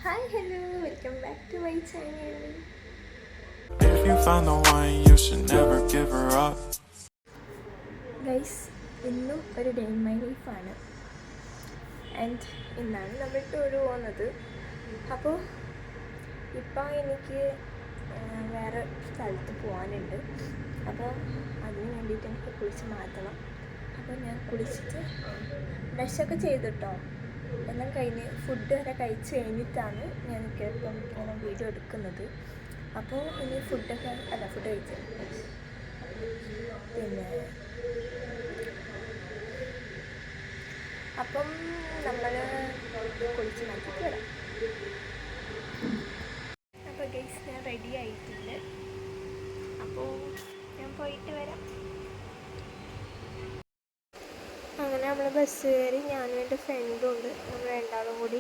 Hi, hello, welcome back to my channel. If you find the one, you should never give her up. Guys, ഇന്നും ഒരു day in my ലൈഫാണ്. And ഇന്നാണ് നമ്മൾ tour പോകുന്നത്. അപ്പോൾ ഇപ്പോൾ എനിക്ക് വേറെ സ്ഥലത്ത് പോകാനുണ്ട്. അപ്പോൾ അതിന് വേണ്ടിയിട്ട് എനിക്ക് കുളിച്ച് മാറ്റണം. അപ്പോൾ ഞാൻ കുളിച്ചിട്ട് ബ്രഷൊക്കെ ചെയ്തിട്ടോ, എല്ലാം കഴിഞ്ഞ് ഫുഡ് വരെ കഴിച്ച് കഴിഞ്ഞിട്ടാണ് ഞാനൊക്കെ ഇപ്പം ഇങ്ങനെ വീഡിയോ എടുക്കുന്നത്. അപ്പോൾ ഇനി ഫുഡ് കഴിച്ചു പിന്നെ അപ്പം നമ്മൾ കുളിച്ച് മാറ്റിയിട്ട് വരാം. അപ്പോൾ ഗൈസ് ഞാൻ റെഡി ആയിട്ടുണ്ട്. അപ്പോൾ ഞാൻ പോയിട്ട് വരാം. അങ്ങനെ നമ്മൾ ബസ് കയറി, ഞാനും എൻ്റെ ഫ്രണ്ടും ഉണ്ട്. നമ്മൾ രണ്ടാളും കൂടി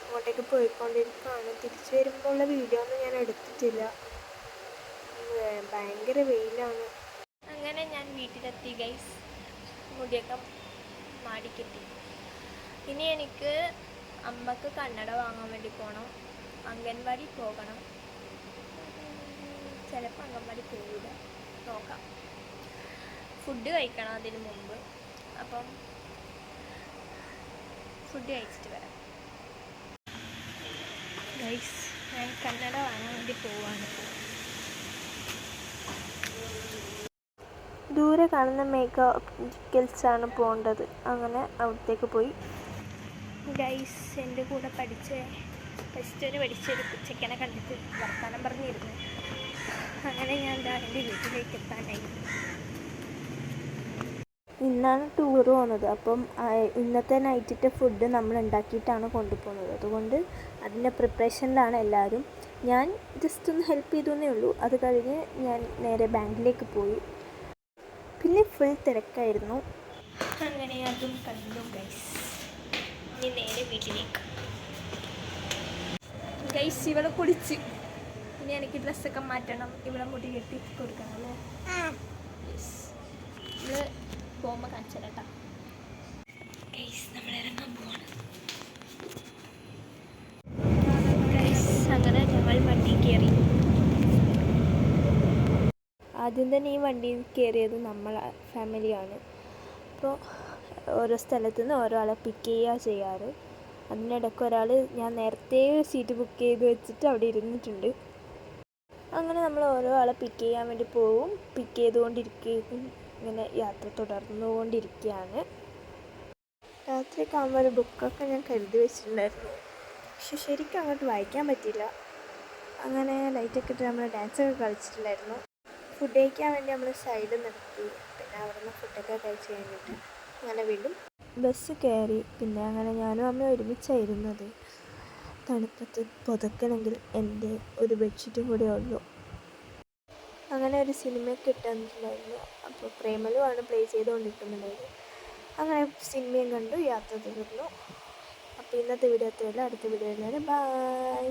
അങ്ങോട്ടേക്ക് പോയിക്കൊണ്ടിരിക്കുകയാണ്. തിരിച്ചു വരുമ്പോൾ ഉള്ള വീഡിയോ ഒന്നും ഞാൻ എടുത്തിട്ടില്ല, ഭയങ്കര വെയിലാണ്. അങ്ങനെ ഞാൻ വീട്ടിലെത്തി ഗൈസ്. മുടിയൊക്കെ മാടിക്കെട്ടി. ഇനി എനിക്ക് അമ്മക്ക് കണ്ണട വാങ്ങാൻ വേണ്ടി പോകണം. അംഗൻവാടി പോകണം. ചിലപ്പോൾ അംഗൻവാടി പോകില്ല, നോക്കാം. ഫുഡ് കഴിക്കണം അതിന് മുമ്പ്. അപ്പം ഫുഡ് കഴിച്ചിട്ട് വരാം ഗൈസ്. ഞാൻ കന്നഡ വാങ്ങാൻ വേണ്ടി പോവാണ്. ദൂരെ കാണുന്ന മെഗാപിക്കൽസാണ് പോകേണ്ടത്. അങ്ങനെ അവിടത്തേക്ക് പോയി ഗൈസ്. എൻ്റെ കൂടെ പഠിച്ചൊരു ചെക്കനെ കണ്ടിട്ട് വർത്തമാനം പറഞ്ഞിരുന്നു. അങ്ങനെ ഞാൻ എൻ്റെ വീട്ടിലേക്ക് എത്താനായി. ഇന്നാണ് ടൂർ പോകുന്നത്. അപ്പം ഇന്നത്തെ നൈറ്റിൻ്റെ ഫുഡ് നമ്മൾ ഉണ്ടാക്കിയിട്ടാണ് കൊണ്ടുപോകുന്നത്. അതുകൊണ്ട് അതിൻ്റെ പ്രിപ്പറേഷനിലാണ് എല്ലാവരും. ഞാൻ ജസ്റ്റ് ഒന്ന് ഹെൽപ്പ് ചെയ്തേ ഉള്ളൂ. അത് കഴിഞ്ഞ് ഞാൻ നേരെ ബാങ്കിലേക്ക് പോയി. പിന്നെ ഫുൾ തിരക്കായിരുന്നു. അങ്ങനെ അതും കണ്ടു ഗൈസ്. ഇനി നേരെ വീട്ടിലേക്ക്. ഗൈസ്, ഇവിടെ കുടിച്ച് ഇനി എനിക്ക് ഡ്രസ്സൊക്കെ മാറ്റണം. ഇവിടെ മുടി കെട്ടി കൊടുക്കണം അല്ലേ? നമ്മൾ പോകുമ്പോൾ കാണിച്ചു തരാം. ഗൈസ്, നമ്മൾ ഇറങ്ങാൻ പോവാണ്. ഗൈസ്, അങ്ങനെ ഞങ്ങൾ വണ്ടി കയറി. ആദ്യം തന്നെ ഈ വണ്ടിയിൽ കയറിയത് നമ്മളെ ഫാമിലിയാണ്. അപ്പോൾ ഓരോ സ്ഥലത്തു നിന്ന് ഓരോ ആളെ പിക്ക് ചെയ്യുക ചെയ്യാറ്. അതിനിടയ്ക്ക് ഒരാൾ ഞാൻ നേരത്തെ സീറ്റ് ബുക്ക് ചെയ്ത് വെച്ചിട്ട് അവിടെ ഇരുന്നിട്ടുണ്ട്. അങ്ങനെ നമ്മൾ ഓരോ ആളെ പിക്ക് ചെയ്യാൻ വേണ്ടി പോവും. പിക്ക് ചെയ്തുകൊണ്ടിരിക്കുകയും ഇങ്ങനെ യാത്ര തുടർന്നുകൊണ്ടിരിക്കുകയാണ്. രാത്രിയൊക്കെ ആകുമ്പോൾ ഒരു ബുക്കൊക്കെ ഞാൻ കരുതി വെച്ചിട്ടുണ്ടായിരുന്നു, പക്ഷെ ശരിക്കും അങ്ങോട്ട് വായിക്കാൻ പറ്റിയില്ല. അങ്ങനെ ലൈറ്റൊക്കെ ഇട്ട് നമ്മൾ ഡാൻസൊക്കെ കളിച്ചിട്ടുണ്ടായിരുന്നു. ഫുഡ് കഴിക്കാൻ വേണ്ടി നമ്മൾ സൈഡിൽ നിർത്തി. പിന്നെ അവിടെ നിന്ന് ഫുഡൊക്കെ കഴിച്ച് കഴിഞ്ഞിട്ട് അങ്ങനെ വീണ്ടും ബസ് കയറി. പിന്നെ അങ്ങനെ ഞാനും അമ്മ ഒരുമിച്ചായിരുന്നത്. തണുപ്പത്ത് പുതക്കണമെങ്കിൽ എൻ്റെ ഒരു ബെഡ്ഷീറ്റും കൂടെ ഉള്ളൂ. അങ്ങനെ ഒരു സിനിമയൊക്കെ ഇട്ടുണ്ടായിരുന്നു. അപ്പോൾ പ്രേമലു ആണ് പ്ലേ ചെയ്തുകൊണ്ടിരിക്കുന്നുണ്ടായിരുന്നു. അങ്ങനെ സിനിമയും കണ്ടു യാത്ര തീർന്നു. അപ്പോൾ ഇന്നത്തെ വീഡിയോ അത്രയല്ല. അടുത്ത വീഡിയോയിൽ ബൈ.